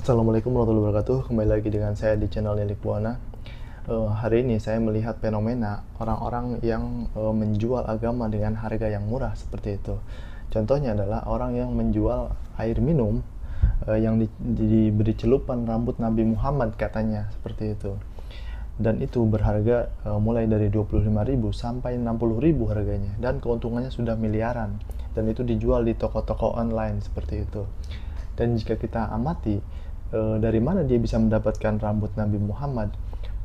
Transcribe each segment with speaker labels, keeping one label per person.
Speaker 1: Assalamualaikum warahmatullahi wabarakatuh. Kembali lagi dengan saya di channel Nilik Buana. Hari ini saya melihat fenomena orang-orang yang menjual agama dengan harga yang murah seperti itu. Contohnya adalah orang yang menjual air minum yang diberi celupan rambut Nabi Muhammad katanya seperti itu. Dan itu berharga mulai dari 25.000 sampai 60.000 harganya, dan keuntungannya sudah miliaran, dan itu dijual di toko-toko online seperti itu. Dan jika kita amati dari mana dia bisa mendapatkan rambut Nabi Muhammad,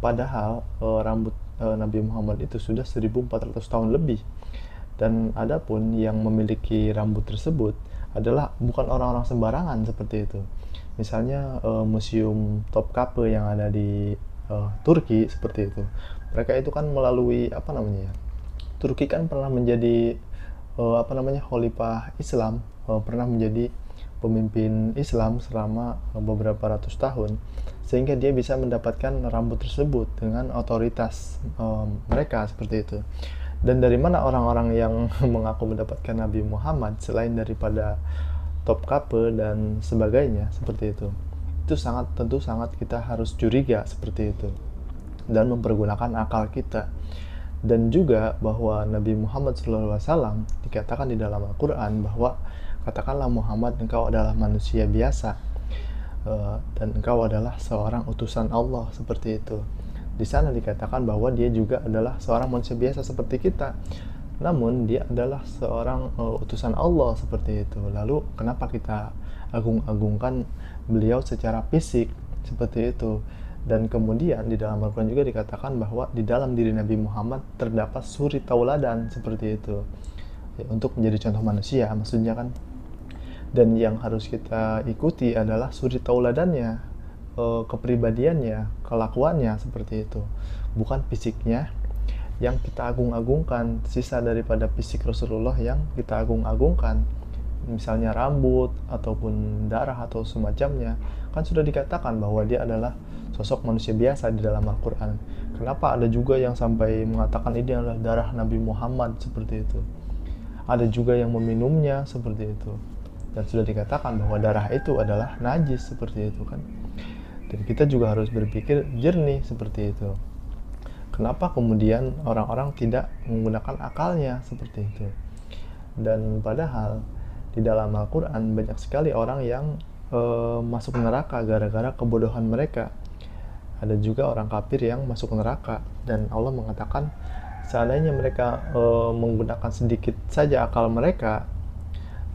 Speaker 1: padahal rambut Nabi Muhammad itu sudah 1400 tahun lebih. Dan adapun yang memiliki rambut tersebut adalah bukan orang-orang sembarangan seperti itu. Misalnya museum Topkapi yang ada di Turki seperti itu. Mereka itu kan melalui apa namanya ya? Turki kan pernah menjadi khalifah Islam, pernah menjadi pemimpin Islam selama beberapa ratus tahun, sehingga dia bisa mendapatkan rambut tersebut dengan otoritas mereka seperti itu. Dan dari mana orang-orang yang mengaku mendapatkan Nabi Muhammad selain daripada Topkapi dan sebagainya seperti itu? Itu tentu sangat kita harus curiga seperti itu dan mempergunakan akal kita. Dan juga bahwa Nabi Muhammad SAW dikatakan di dalam Al-Quran bahwa katakanlah Muhammad, engkau adalah manusia biasa dan engkau adalah seorang utusan Allah seperti itu. Di sana dikatakan bahwa dia juga adalah seorang manusia biasa seperti kita, namun dia adalah seorang utusan Allah seperti itu. Lalu kenapa kita agung-agungkan beliau secara fisik seperti itu? Dan kemudian di dalam Al-Quran juga dikatakan bahwa di dalam diri Nabi Muhammad terdapat suri tauladan seperti itu ya, untuk menjadi contoh manusia maksudnya kan. Dan yang harus kita ikuti adalah suri tauladannya, kepribadiannya, kelakuannya seperti itu, bukan fisiknya yang kita agung-agungkan. Sisa daripada fisik Rasulullah yang kita agung-agungkan, misalnya rambut ataupun darah atau semacamnya, kan sudah dikatakan bahwa dia adalah sosok manusia biasa di dalam Al-Quran. Kenapa ada juga yang sampai mengatakan ini adalah darah Nabi Muhammad seperti itu? Ada juga yang meminumnya seperti itu, dan sudah dikatakan bahwa darah itu adalah najis seperti itu kan. Dan kita juga harus berpikir jernih seperti itu. Kenapa kemudian orang-orang tidak menggunakan akalnya seperti itu? Dan padahal di dalam Al-Quran banyak sekali orang yang masuk neraka gara-gara kebodohan mereka. Ada juga orang kafir yang masuk neraka, dan Allah mengatakan seandainya mereka menggunakan sedikit saja akal mereka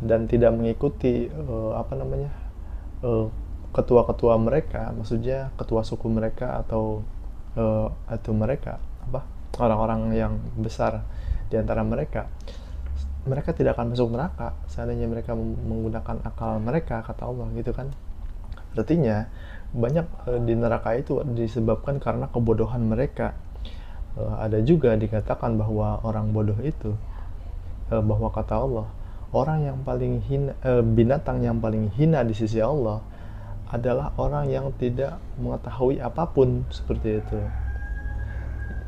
Speaker 1: dan tidak mengikuti ketua-ketua mereka, maksudnya ketua suku mereka atau mereka orang-orang yang besar di antara mereka, mereka tidak akan masuk neraka seandainya mereka menggunakan akal mereka, kata Allah gitu kan. Artinya banyak di neraka itu disebabkan karena kebodohan mereka. Ada juga dikatakan bahwa orang bodoh itu, bahwa kata Allah, orang yang paling hina, binatang yang paling hina di sisi Allah adalah orang yang tidak mengetahui apapun seperti itu.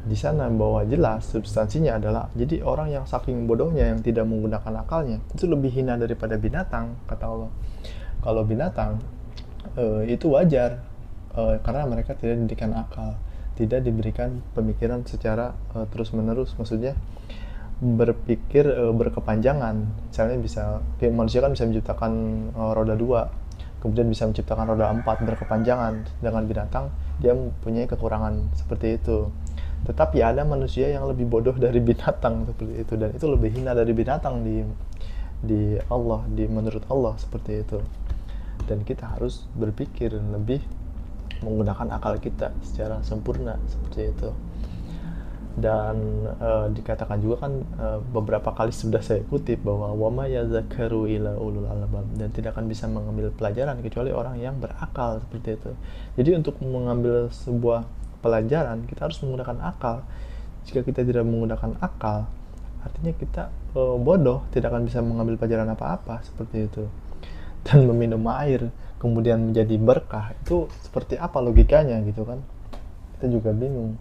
Speaker 1: Di sana bahwa jelas substansinya adalah, jadi orang yang saking bodohnya yang tidak menggunakan akalnya itu lebih hina daripada binatang, kata Allah. Kalau binatang itu wajar karena mereka tidak diberikan akal, tidak diberikan pemikiran secara terus menerus, maksudnya berpikir berkepanjangan. Misalnya manusia kan bisa menciptakan roda 2, kemudian bisa menciptakan roda 4 berkepanjangan, dengan binatang dia mempunyai kekurangan seperti itu. Tetapi ada manusia yang lebih bodoh dari binatang seperti itu, dan itu lebih hina dari binatang di Allah, menurut Allah seperti itu. Dan kita harus berpikir lebih menggunakan akal kita secara sempurna seperti itu. Dan dikatakan juga kan beberapa kali sudah saya kutip bahwa wama yazakaru ila ulul albab, dan tidak akan bisa mengambil pelajaran kecuali orang yang berakal seperti itu. Jadi untuk mengambil sebuah pelajaran kita harus menggunakan akal. Jika kita tidak menggunakan akal, artinya kita bodoh, tidak akan bisa mengambil pelajaran apa-apa seperti itu. Dan meminum air kemudian menjadi berkah, itu seperti apa logikanya gitu kan? Kita juga bingung.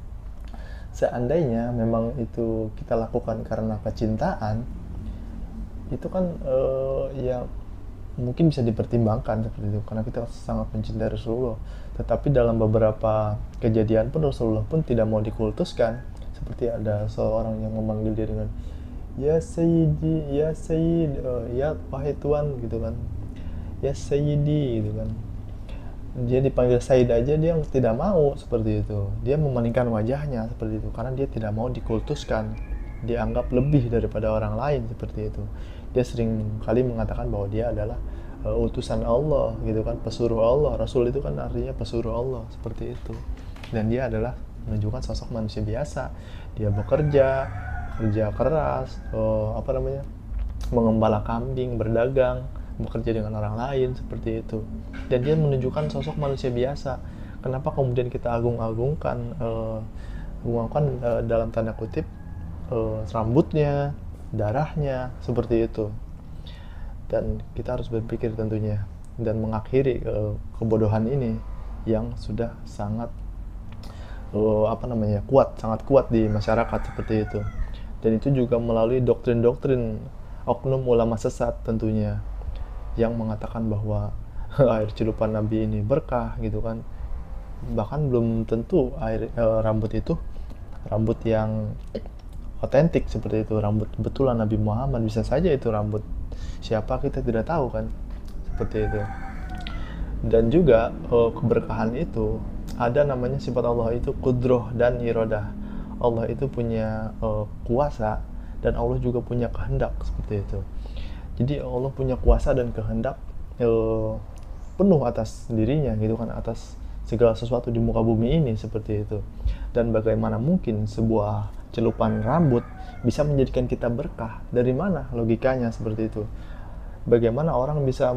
Speaker 1: Seandainya memang itu kita lakukan karena kecintaan, itu kan ya mungkin bisa dipertimbangkan seperti itu karena kita sangat mencintai Rasulullah. Tetapi dalam beberapa kejadian pun Rasulullah pun tidak mau dikultuskan, seperti ada seorang yang memanggil dia dengan ya Sayyidi, ya Sayyid, ya wahai Tuan gitu kan, ya Sayyidi gitu kan. Dia dipanggil Said aja dia tidak mau seperti itu. Dia memalingkan wajahnya seperti itu karena dia tidak mau dikultuskan, dianggap lebih daripada orang lain seperti itu. Dia sering kali mengatakan bahwa dia adalah utusan Allah gitu kan, pesuruh Allah. Rasul itu kan artinya pesuruh Allah seperti itu. Dan dia adalah menunjukkan sosok manusia biasa. Dia bekerja, kerja keras, mengembala kambing, berdagang, bekerja dengan orang lain seperti itu. Dan dia menunjukkan sosok manusia biasa. Kenapa kemudian kita agung-agungkan dalam tanda kutip rambutnya, darahnya seperti itu. Dan kita harus berpikir tentunya dan mengakhiri kebodohan ini yang sudah sangat sangat kuat di masyarakat seperti itu. Dan itu juga melalui doktrin-doktrin oknum ulama sesat tentunya yang mengatakan bahwa air celupan Nabi ini berkah gitu kan. Bahkan belum tentu rambut itu rambut yang otentik seperti itu, rambut betulan Nabi Muhammad. Bisa saja itu rambut siapa kita tidak tahu kan, seperti itu. Dan juga keberkahan itu ada namanya sifat Allah itu qudroh dan irodah. Allah itu punya kuasa dan Allah juga punya kehendak seperti itu. Jadi Allah punya kuasa dan kehendak penuh atas dirinya gitu kan, atas segala sesuatu di muka bumi ini seperti itu. Dan bagaimana mungkin sebuah celupan rambut bisa menjadikan kita berkah? Dari mana logikanya seperti itu? Bagaimana orang bisa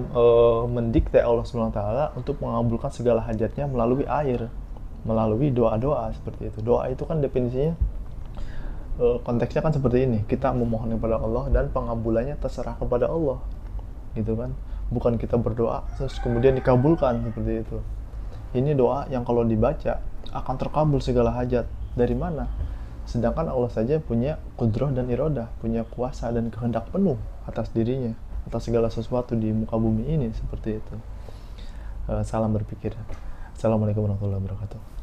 Speaker 1: mendikte Allah SWT untuk mengabulkan segala hajatnya melalui air, melalui doa-doa seperti itu? Doa itu kan definisinya konteksnya kan seperti ini, kita memohon kepada Allah dan pengabulannya terserah kepada Allah gitu kan, bukan kita berdoa terus kemudian dikabulkan seperti itu. Ini doa yang kalau dibaca akan terkabul segala hajat. Dari mana? Sedangkan Allah saja punya qudroh dan irodah, punya kuasa dan kehendak penuh atas dirinya, atas segala sesuatu di muka bumi ini seperti itu. Salam berpikir. Assalamualaikum warahmatullahi wabarakatuh.